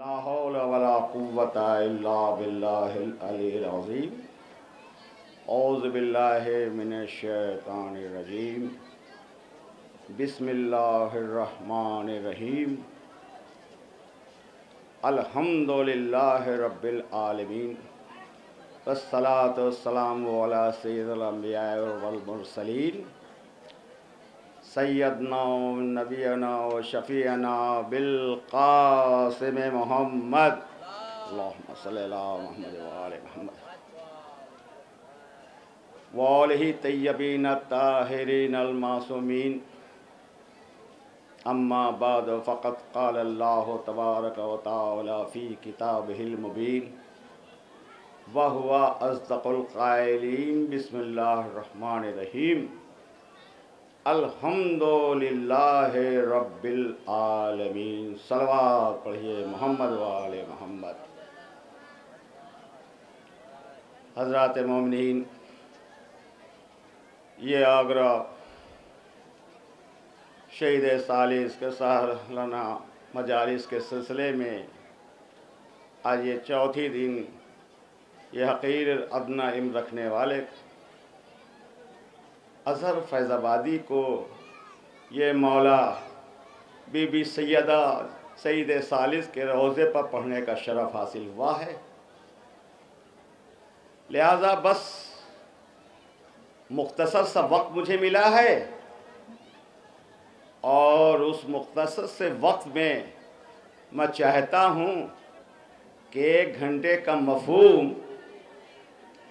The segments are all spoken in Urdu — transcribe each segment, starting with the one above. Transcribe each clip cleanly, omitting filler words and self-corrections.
لا حول ولا قوة إلا بالله العلي العظيم اعوذ باللہ من الشیطان الرجیم بسم اللہ الرحمن الرحیم الحمد للہ رب العالمین والصلاة والسلام علی سید الانبیاء والمرسلین سیدنا و نبینا و شفیعنا بالقاسم محمد اللہم صلی اللہ محمد وآل محمد وآلہ طیبین الطاہرین المعصومین اما بعد فقد قال اللہ تبارک و تعالی فی کتابہ المبین وہو اصدق القائلین بسم اللہ الرحمن الرحیم الحمد للہ رب العالمین صلوات پڑھیے محمد وآل محمد۔ حضرات مومنین، یہ آگرہ شہید ثالث کے سالانہ مجالس کے سلسلے میں آج یہ چوتھی دن یہ حقیر ادنیٰ علم رکھنے والے اظہر فیض آبادی کو یہ مولا بی بی سیدہ سید ثالث کے روضے پر پڑھنے کا شرف حاصل ہوا ہے، لہذا بس مختصر سا وقت مجھے ملا ہے اور اس مختصر سے وقت میں میں چاہتا ہوں کہ 1 گھنٹے کا مفہوم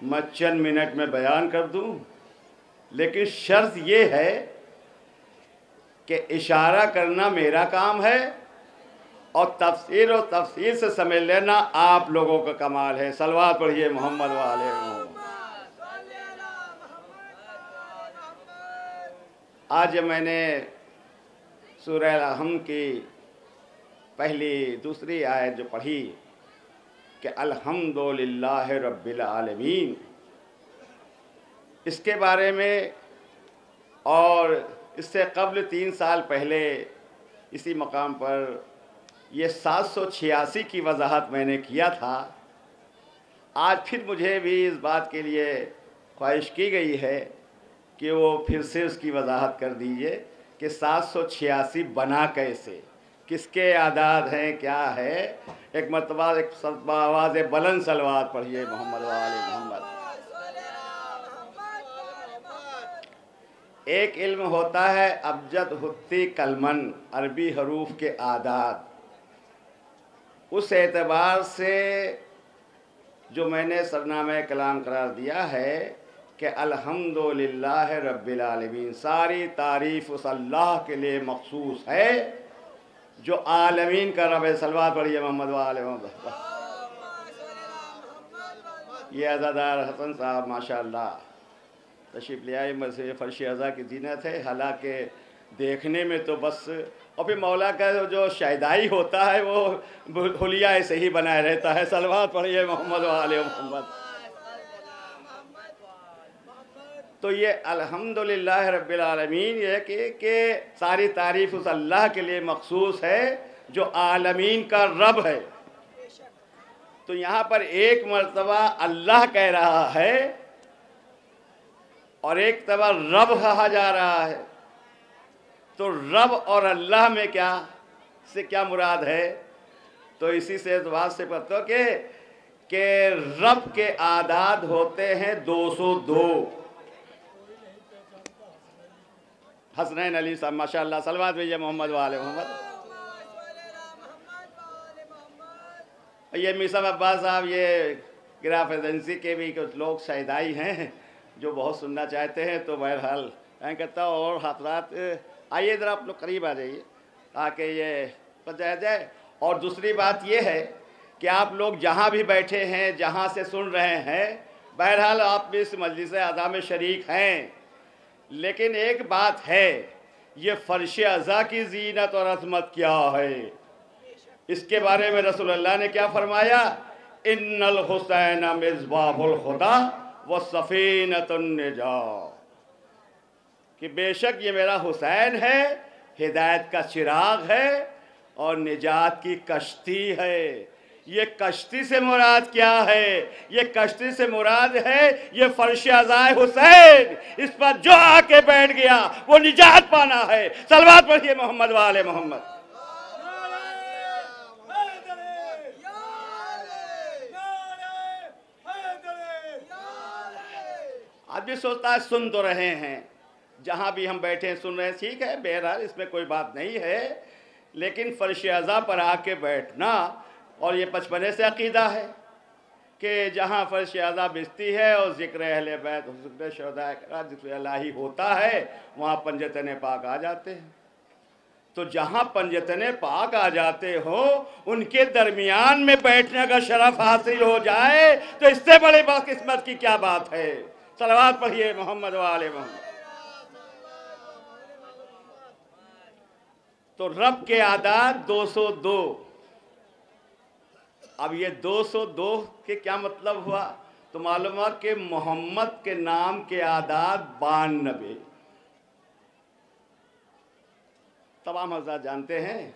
میں چند منٹ میں بیان کر دوں، لیکن شرط یہ ہے کہ اشارہ کرنا میرا کام ہے اور تفسیر و تفصیل سے سمجھ لینا آپ لوگوں کا کمال ہے۔ صلوات پڑھیے محمد وآلہ محمد۔ آج میں نے سورہ الحمد کی پہلی دوسری آیت جو پڑھی کہ الحمد للہ رب العالمین، اس کے بارے میں اور اس سے قبل 3 سال پہلے اسی مقام پر یہ 786 کی وضاحت میں نے کیا تھا۔ آج پھر مجھے بھی اس بات کے لیے خواہش کی گئی ہے کہ وہ پھر سے اس کی وضاحت کر دیجئے کہ 786 بنا کیسے، کس کے اعداد ہیں، کیا ہے۔ ایک مرتبہ ایک آواز بلند صلوات پڑھیے محمد وآل محمد۔ ایک علم ہوتا ہے ابجد حتی کلمن، عربی حروف کے اعداد، اس اعتبار سے جو میں نے سرنامہ کلام قرار دیا ہے کہ الحمد للہ رب العالمین، ساری تعریف اس اللہ کے لیے مخصوص ہے جو عالمین کا رب ہے۔ صلوات پڑھیے محمد وآل محمد۔ یہ عزادار حسن صاحب ماشاءاللہ تشریف لے آئے، مسجد فرش ازا کی زینت ہے، حالانکہ دیکھنے میں تو بس، اور پھر مولا کا جو شیدائی ہوتا ہے وہ حلیہ ایسے ہی بنائے رہتا ہے۔ صلوات پڑھیے محمد وآل محمد۔ تو یہ الحمدللہ رب العالمین یہ کہ ساری تعریف اس اللہ کے لیے مخصوص ہے جو عالمین کا رب ہے۔ تو یہاں پر ایک مرتبہ اللہ کہہ رہا ہے اور ایک مرتبہ رب کہا جا رہا ہے، تو رب اور اللہ میں کیا مراد ہے؟ تو اسی سے اس بات سے پتہ کہ رب کے اعداد ہوتے ہیں 202۔ حسنین علی صاحب ماشاءاللہ، صلوات بھیجئے محمد وآل محمد۔ یہ میسم عباس صاحب یہ گراف ایجنسی کے بھی کچھ لوگ شہدائی ہیں جو بہت سننا چاہتے ہیں، تو بہرحال میں کہتا ہوں اور حضرات آئیے ذرا آپ لوگ قریب آ جائیے تاکہ یہ پتہ جائے۔ اور دوسری بات یہ ہے کہ آپ لوگ جہاں بھی بیٹھے ہیں، جہاں سے سن رہے ہیں، بہرحال آپ بھی اس مجلس اعضاء میں شریک ہیں، لیکن ایک بات ہے، یہ فرش ازا کی زینت اور عظمت کیا ہے، اس کے بارے میں رسول اللہ نے کیا فرمایا؟ ان الحسین مصباح الخدا وسفینۃ النجاۃ، کہ بے شک یہ میرا حسین ہے، ہدایت کا چراغ ہے اور نجات کی کشتی ہے۔ یہ کشتی سے مراد کیا ہے؟ یہ کشتی سے مراد ہے یہ فرش عزائے حسین، اس پر جو آ کے بیٹھ گیا وہ نجات پانا ہے۔ صلوات پڑھیے محمد و آل محمد۔ آدمی سوچتا ہے سن تو رہے ہیں، جہاں بھی ہم بیٹھے ہیں سن رہے ہیں، ٹھیک ہے، بہرحال اس میں کوئی بات نہیں ہے، لیکن فرش عزا پر آ کے بیٹھنا، اور یہ بچپنے سے عقیدہ ہے کہ جہاں فرش عزا بچتی ہے اور ذکر اہل بیت، ذکر شہداء کرام، ذکر الہی ہوتا ہے، وہاں پنجتن پاک آ جاتے ہیں۔ تو جہاں پنجتن پاک آ جاتے ہو ان کے درمیان میں بیٹھنے کا شرف حاصل ہو جائے تو اس سے بڑے بدقسمت کی کیا بات ہے؟ صلوات پڑھیے محمد و آل محمد۔ تو رب کے اعداد 202۔ اب یہ 202 کے کیا مطلب ہوا؟ تو معلوم ہوا کہ محمد کے نام کے اعداد 92۔ تمام حضرات جانتے ہیں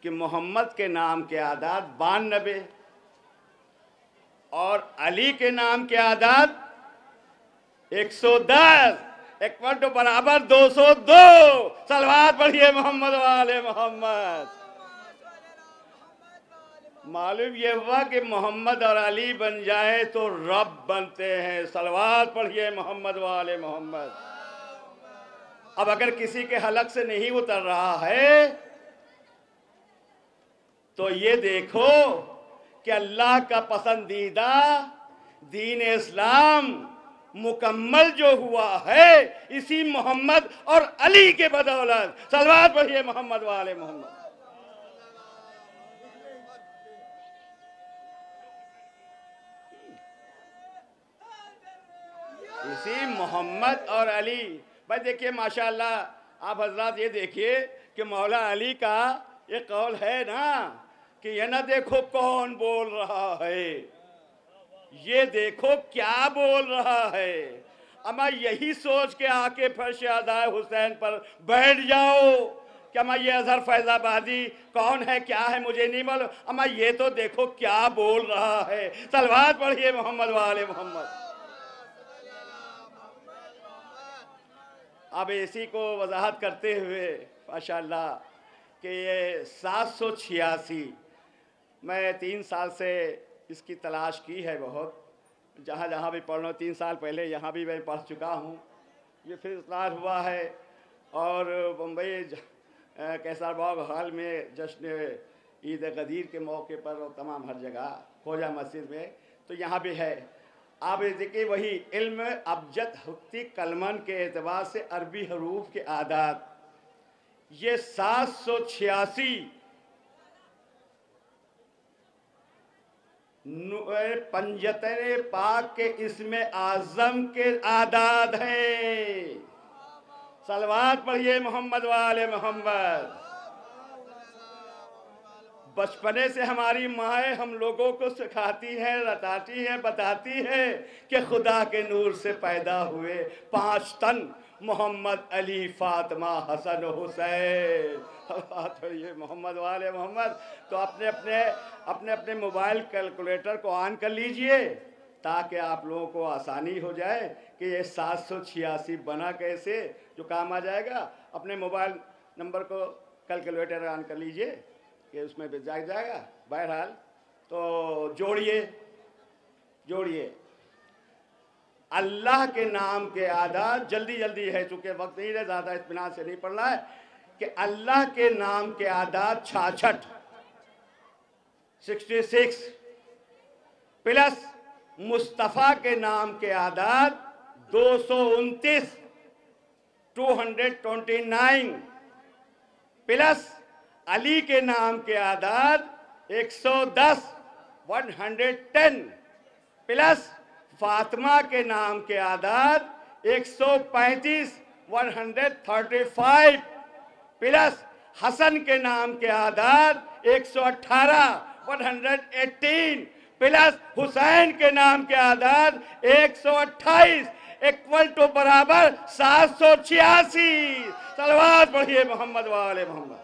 کہ محمد کے نام کے اعداد 92 اور علی کے نام کے اعداد 110 اکول ٹو برابر 202۔ صلوات پڑھیے محمد و آل محمد۔ معلوم یہ ہوا کہ محمد اور علی بن جائے تو رب بنتے ہیں۔ صلوات پڑھیے محمد و آل محمد۔ اب اگر کسی کے حلق سے نہیں اتر رہا ہے تو یہ دیکھو کہ اللہ کا پسندیدہ دین اسلام مکمل جو ہوا ہے اسی محمد اور علی کے بدولت۔ صلوات پڑھیے محمد و آل محمد۔ اسی محمد اور علی، بھائی دیکھیے ماشاءاللہ آپ حضرات یہ دیکھیے کہ مولا علی کا یہ قول ہے نا کہ یہ نہ دیکھو کون بول رہا ہے، یہ دیکھو کیا بول رہا ہے۔ اما یہی سوچ کے آ کے فرش عزائے حسین پر بیٹھ جاؤ کہ اما یہ اظہر فیض آبادی کون ہے کیا ہے مجھے نہیں معلوم، اما یہ تو دیکھو کیا بول رہا ہے۔ صلوات پڑھیے محمد و آل محمد۔ اب اسی کو وضاحت کرتے ہوئے ماشاءاللہ کہ یہ 786، میں 3 سال سے اس کی تلاش کی ہے بہت، جہاں جہاں بھی پڑھ رہا ہوں، 3 سال پہلے یہاں بھی میں پڑھ چکا ہوں، یہ پھر اصلاح ہوا ہے، اور بمبئی کیسار باغ ہال میں جشن عید غدیر کے موقع پر اور تمام ہر جگہ خوجہ مسجد میں تو یہاں بھی ہے۔ آپ دیکھیں وہی علم ابجد حقی کلمن کے اعتبار سے عربی حروف کے اعداد، یہ 786 پنجتن پاک کے اسم اعظم کے اعداد ہیں۔ صلوات پڑھیے محمد و آل محمد۔ بچپنے سے ہماری مائیں ہم لوگوں کو سکھاتی ہیں، رتاتی ہیں، بتاتی ہیں کہ خدا کے نور سے پیدا ہوئے 5 تن، محمد، علی، فاطمہ، حسن و حسین۔ بات ہے یہ محمد و آل محمد۔ تو اپنے موبائل کیلکولیٹر کو آن کر لیجئے تاکہ آپ لوگوں کو آسانی ہو جائے کہ یہ 786 بنا کیسے، جو کام آ جائے گا۔ اپنے موبائل نمبر کو کیلکولیٹر آن کر لیجئے کہ اس میں بھی جائے گا۔ بہرحال تو جوڑیے اللہ کے نام کے اعداد، جلدی ہے چونکہ وقت نہیں ہے، زیادہ اطمینان سے نہیں پڑھنا ہے، کہ اللہ کے نام کے اعداد 66 پلس مصطفیٰ کے نام کے اعداد 229 229 پلس علی کے نام کے اعداد 110 110 پلس فاطمہ کے نام کے اعداد 135 135 پلس حسن کے نام کے اعداد 118 118 پلس حسین کے نام کے اعداد 128 اکول ٹو برابر 786۔ صلوات پڑھیے محمد و آل محمد۔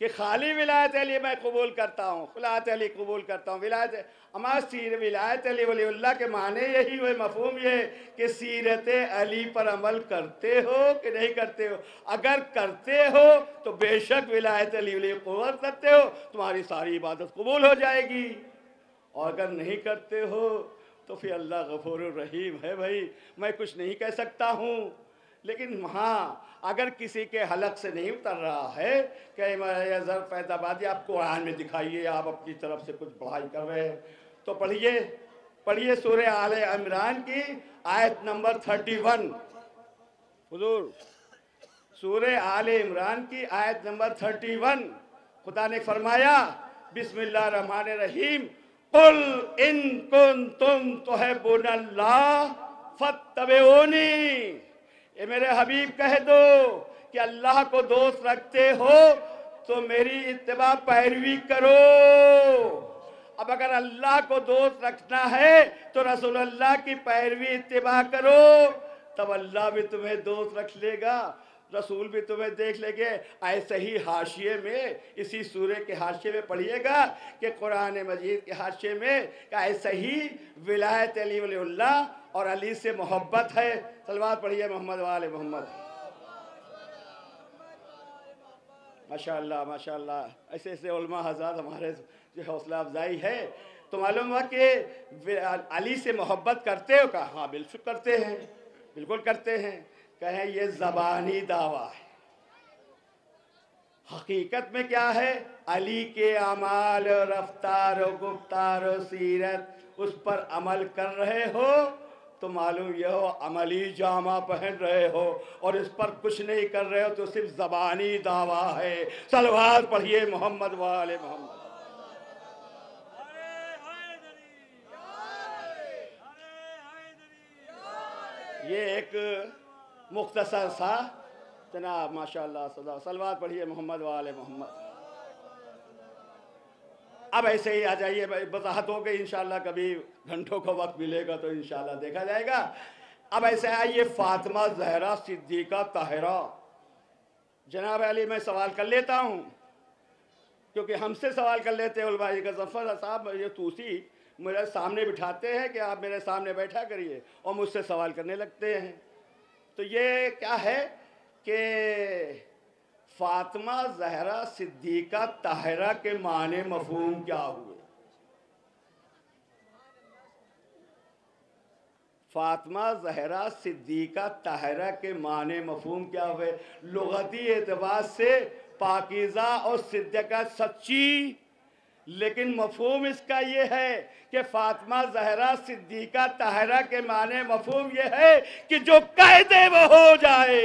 کہ خالی ولایت علی میں قبول کرتا ہوں، ولایت علی قبول کرتا ہوں، ولایت علی ولی اللہ کے معنی یہی ہوئے، مفہوم یہ کہ سیرت علی پر عمل کرتے ہو کہ نہیں کرتے ہو؟ اگر کرتے ہو تو بے شک ولایت علی ولی قبول کرتے ہو، تمہاری ساری عبادت قبول ہو جائے گی، اور اگر نہیں کرتے ہو تو پھر اللہ غفور الرحیم ہے بھائی، میں کچھ نہیں کہہ سکتا ہوں۔ لیکن ہاں اگر کسی کے حلق سے نہیں اتر رہا ہے کہ ظرف فیض آبادی آپ قرآن میں دکھائیے، آپ اپنی طرف سے کچھ پڑھائی کر رہے ہیں، تو پڑھیے سورہ آل عمران کی آیت نمبر 31۔ حضور سورہ آل عمران کی آیت نمبر 31، خدا نے فرمایا بسم اللہ الرحمن الرحیم، قل ان کنتم تحبون اللہ فاتبعونی، اے میرے حبیب کہہ دو کہ اللہ کو دوست رکھتے ہو تو میری اتباع پیروی کرو۔ اب اگر اللہ کو دوست رکھنا ہے تو رسول اللہ کی پیروی اتباع کرو، تب اللہ بھی تمہیں دوست رکھ لے گا، رسول بھی تمہیں دیکھ لے گے۔ ایسے ہی حاشیے میں، اسی سورہ کے حاشیے میں پڑھیے گا کہ قرآن مجید کے حاشیے میں کہ ایسے ہی ولایت علی ولی اللہ اور علی سے محبت ہے۔ صلوات پڑھیے محمد وآل محمد۔ ماشاءاللہ ماشاءاللہ، ایسے ایسے علماء حضرات ہمارے جو حوصلہ افزائی ہے۔ تو معلوم ہوا کہ علی سے محبت کرتے ہو؟ کہا ہاں بالکل کرتے ہیں، بالکل کرتے ہیں۔ کہیں یہ زبانی دعویٰ ہے، حقیقت میں کیا ہے؟ علی کے اعمال، رفتار و گفتار و سیرت، اس پر عمل کر رہے ہو تو معلوم یہ ہو عملی جامہ پہن رہے ہو، اور اس پر کچھ نہیں کر رہے ہو تو صرف زبانی دعویٰ ہے۔ صلوات پڑھیے محمد وآل محمد۔ یہ ایک مختصر سا جناب ماشاءاللہ صلوات پڑھیے محمد وآل محمد۔ اب ایسے ہی آ جائیے، وضاحت ہو گئی، انشاءاللہ کبھی گھنٹوں کو وقت ملے گا تو انشاءاللہ دیکھا جائے گا۔ اب ایسے آئیے فاطمہ زہرا صدیقہ طاہرہ۔ جناب علی میں سوال کر لیتا ہوں، کیونکہ ہم سے سوال کر لیتے ہیں علماء کا، ظفر صاحب یہ توسی میرے سامنے بٹھاتے ہیں کہ آپ میرے سامنے بیٹھا کریے، اور مجھ سے سوال کرنے لگتے ہیں۔ تو یہ کیا ہے کہ فاطمہ زہرا صدیقہ طاہرہ کے معنی مفہوم کیا ہوئے؟ فاطمہ زہرا صدیقہ طاہرہ کے معنی مفہوم کیا ہوئے؟ لغتی اعتبار سے پاکیزہ اور صدیقہ سچی، لیکن مفہوم اس کا یہ ہے کہ فاطمہ زہرا صدیقہ طاہرہ کے معنی مفہوم یہ ہے کہ جو کہہ دے وہ ہو جائے۔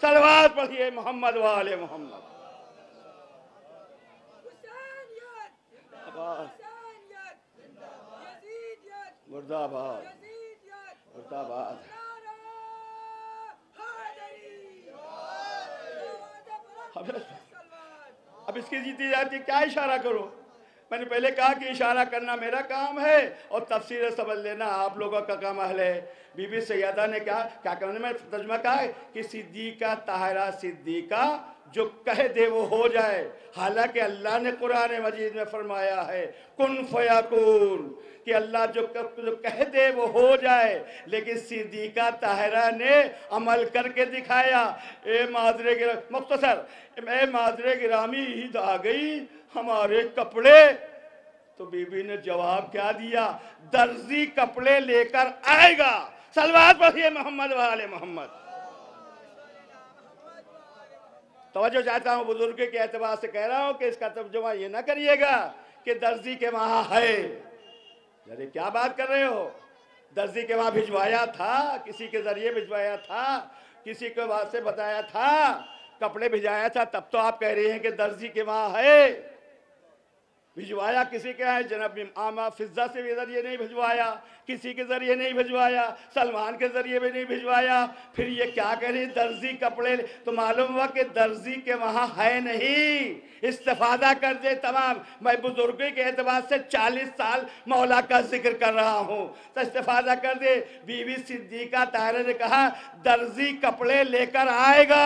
صلوات پڑھیے محمد وآل محمد۔ مرد آباد مرد آباد۔ اب اس کی جیتی جاتی کیا اشارہ کرو؟ میں نے پہلے کہا کہ اشارہ کرنا میرا کام ہے اور تفسیر سمجھ لینا آپ لوگوں کا کام ہے۔ بی بی سیدہ نے کیا کرنے میں ترجمہ کہا ہے کہ صدیقہ طاہرہ صدیقہ جو کہہ دے وہ ہو جائے۔ حالانکہ اللہ نے قرآن مجید میں فرمایا ہے کن فیکون، کہ اللہ جو کہہ دے وہ ہو جائے، لیکن صدیقہ طاہرہ نے عمل کر کے دکھایا۔ اے معذر گرامی عید آ گئی، ہمارے کپڑے، تو بی بی نے جواب کیا دیا؟ درزی کپڑے لے کر آئے گا۔ صلوات پڑھیے محمد وآل محمد۔ توجہ چاہتا ہوں، بزرگ کے اعتبار سے کہہ رہا ہوں کہ اس کا ترجمہ یہ نہ کریے گا کہ درزی کے وہاں ہے۔ یعنی کیا بات کر رہے ہو؟ درزی کے وہاں بھجوایا تھا، کسی کے ذریعے بھجوایا تھا، کسی کے بات سے بتایا تھا، کپڑے بھجایا تھا، تب تو آپ کہہ رہے ہیں کہ درزی کے وہاں ہے۔ بھجوایا کسی کے ہے؟ جناب عامہ فضہ سے بھی ذریعے نہیں بھجوایا، کسی کے ذریعے نہیں بھجوایا، سلمان کے ذریعے بھی نہیں بھجوایا، پھر یہ کیا کہہ رہی درزی کپڑے؟ تو معلوم ہوا کہ درزی کے وہاں ہے نہیں، استفادہ کر دے تمام۔ میں بزرگی کے اعتبار سے 40 سال مولا کا ذکر کر رہا ہوں، تو استفادہ کر دے۔ بی بی صدیقہ طاہرہ نے کہا درزی کپڑے لے کر آئے گا۔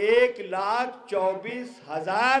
1,24,000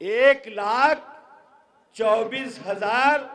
1,24,000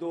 2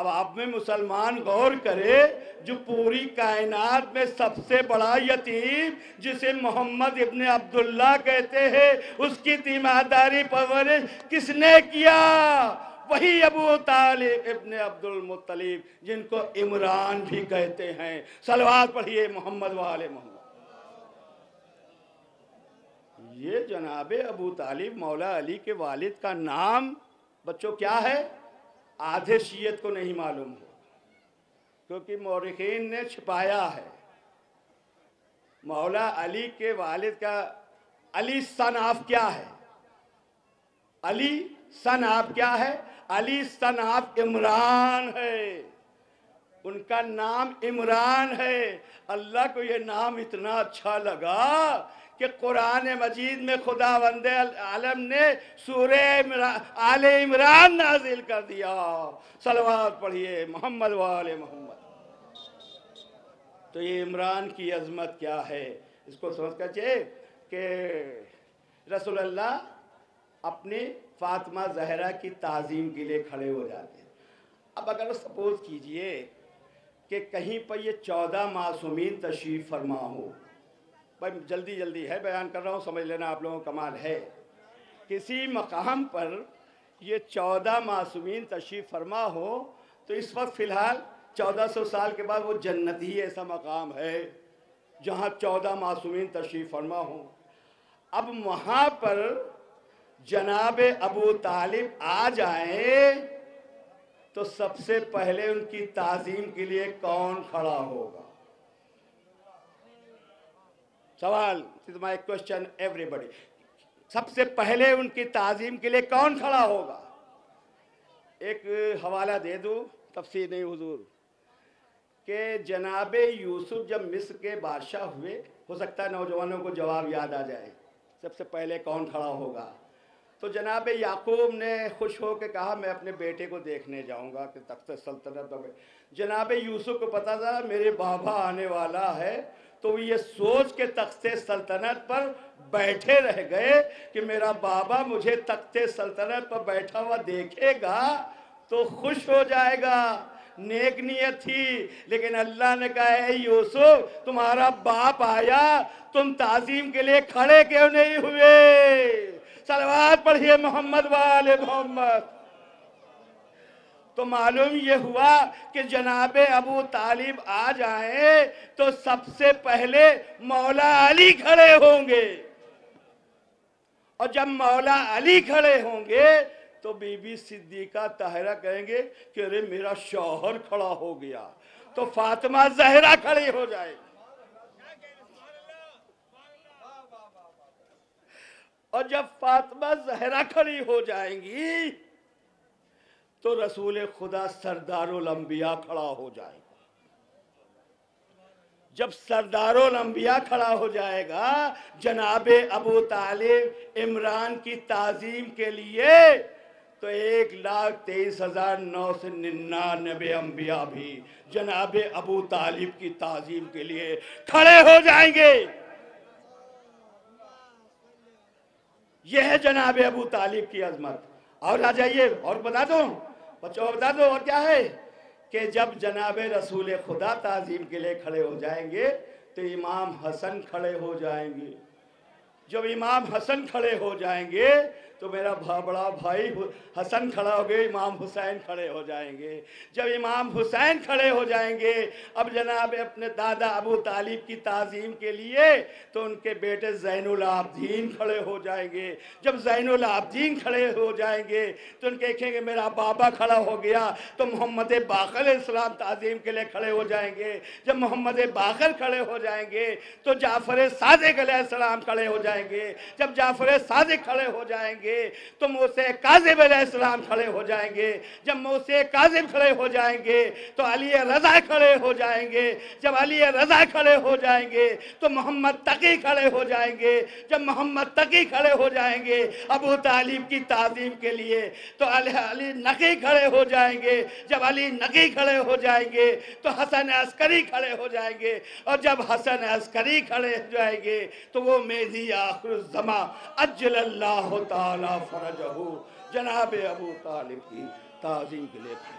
اب آپ میں مسلمان غور کرے، جو پوری کائنات میں سب سے بڑا یتیم جسے محمد ابن عبداللہ کہتے ہیں، اس کی تیمارداری پرورش کس نے کیا؟ وہی ابو طالب ابن عبد المطلب، جن کو عمران بھی کہتے ہیں۔ صلوات پڑھیے محمد وآل محمد۔ یہ جناب ابو طالب مولا علی کے والد کا نام بچوں کیا ہے؟ آدھے شیعت کو نہیں معلوم ہو، کیونکہ مورخین نے چھپایا ہے۔ مولا علی کے والد کا علی سن آف کیا ہے؟ علی سن آف کیا ہے؟ علی سن آف عمران ہے۔ ان کا نام عمران ہے۔ اللہ کو یہ نام اتنا اچھا لگا کہ قرآن مجید میں خداوند عالم نے سورہ آل عمران نازل کر دیا۔ صلوات پڑھیے محمد وآل محمد۔ تو یہ عمران کی عظمت کیا ہے، اس کو سمجھ کر چاہیے کہ رسول اللہ اپنی فاطمہ زہرا کی تعظیم کے لیے کھڑے ہو جاتے ہیں۔ اب اگر سپوز کیجئے کہ کہیں پر یہ 14 معصومین تشریف فرما ہو، بھائی جلدی ہے بیان کر رہا ہوں، سمجھ لینا آپ لوگوں کا کمال ہے، کسی مقام پر یہ 14 معصومین تشریف فرما ہو تو اس وقت فی الحال 1400 سال کے بعد وہ جنت ہی ایسا مقام ہے جہاں 14 معصومین تشریف فرما ہوں۔ اب وہاں پر جناب ابو طالب آ جائیں تو سب سے پہلے ان کی تعظیم کے لیے کون کھڑا ہوگا؟ سوال، this is my question everybody. سب سے پہلے ان کی تعظیم کے لیے کون کھڑا ہوگا؟ ایک حوالہ دے دوں، تفسیر نہیں حضور، کہ جناب یوسف جب مصر کے بادشاہ ہوئے، ہو سکتا ہے نوجوانوں کو جواب یاد آ جائے، سب سے پہلے کون کھڑا ہوگا؟ تو جناب یعقوب نے خوش ہو کے کہا میں اپنے بیٹے کو دیکھنے جاؤں گا کہ تخت سلطنت پر۔ جناب یوسف کو پتا تھا میرے بابا آنے والا ہے، تو یہ سوچ کے تخت سلطنت پر بیٹھے رہ گئے کہ میرا بابا مجھے تخت سلطنت پر بیٹھا ہوا دیکھے گا تو خوش ہو جائے گا۔ نیک نیت تھی، لیکن اللہ نے کہا اے یوسف تمہارا باپ آیا، تم تعظیم کے لیے کھڑے کیوں نہیں ہوئے؟ صلوات پڑھیے محمد وآل محمد۔ تو معلوم یہ ہوا کہ جناب ابو طالب آ جائیں تو سب سے پہلے مولا علی کھڑے ہوں گے، اور جب مولا علی کھڑے ہوں گے تو بی بی صدیقہ طاہرہ کہیں گے کہ ارے میرا شوہر کھڑا ہو گیا، تو فاطمہ زہرا کھڑی ہو جائے، اور جب فاطمہ زہرا کھڑی ہو جائیں گی تو رسول خدا سردار الانبیاء کھڑا ہو جائے گا۔ جب سردار الانبیاء کھڑا ہو جائے گا جناب ابو طالب عمران کی تعظیم کے لیے، تو 1,23,999 انبیاء بھی جناب ابو طالب کی تعظیم کے لیے کھڑے ہو جائیں گے۔ یہ ہے جناب ابو طالب کی عظمت۔ اور آ جائیے اور بتا دوں بچوں، بتا دو اور کیا ہے کہ جب جناب رسول خدا تعظیم کے لیے کھڑے ہو جائیں گے تو امام حسن کھڑے ہو جائیں گے۔ جب امام حسن کھڑے ہو جائیں گے تو میرا بڑا بھائی حسن کھڑا ہو گئے، امام حسین کھڑے ہو جائیں گے۔ جب امام حسین کھڑے ہو جائیں گے اب جناب اپنے دادا ابو طالب کی تعظیم کے لیے تو ان کے بیٹے زین العابدین کھڑے ہو جائیں گے۔ جب زین العابدین کھڑے ہو جائیں گے تو ان کہیں گے میرا بابا کھڑا ہو گیا، تو محمد باقر علیہ السلام تعظیم کے لیے کھڑے ہو جائیں گے۔ جب محمد باقر کھڑے ہو جائیں گے تو جعفر صادق علیہ السلام کھڑے ہو جائیں گے۔ جب جعفر صادق کھڑے ہو جائیں گے تو موسیٰ کاذب علیہ السلام کھڑے ہو جائیں گے۔ جب موسیٰ کاذب کھڑے ہو جائیں گے تو علی رضا کھڑے ہو جائیں گے۔ جب علی رضا کھڑے ہو جائیں گے تو محمد تقی کھڑے ہو جائیں گے۔ جب محمد تقی کھڑے ہو جائیں گے ابو طالب کی تعظیم کے لیے تو علی نقی کھڑے ہو جائیں گے۔ جب علی نقی کھڑے ہو جائیں گے تو حسن عسکری کھڑے ہو جائیں گے، اور جب حسن عسکری کھڑے ہو جائیں گے تو وہ مہدی آخر الزمان عجل اللہ تعالی فرجہ جناب ابو طالب کی تعظیم کے لیے کھڑے۔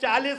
40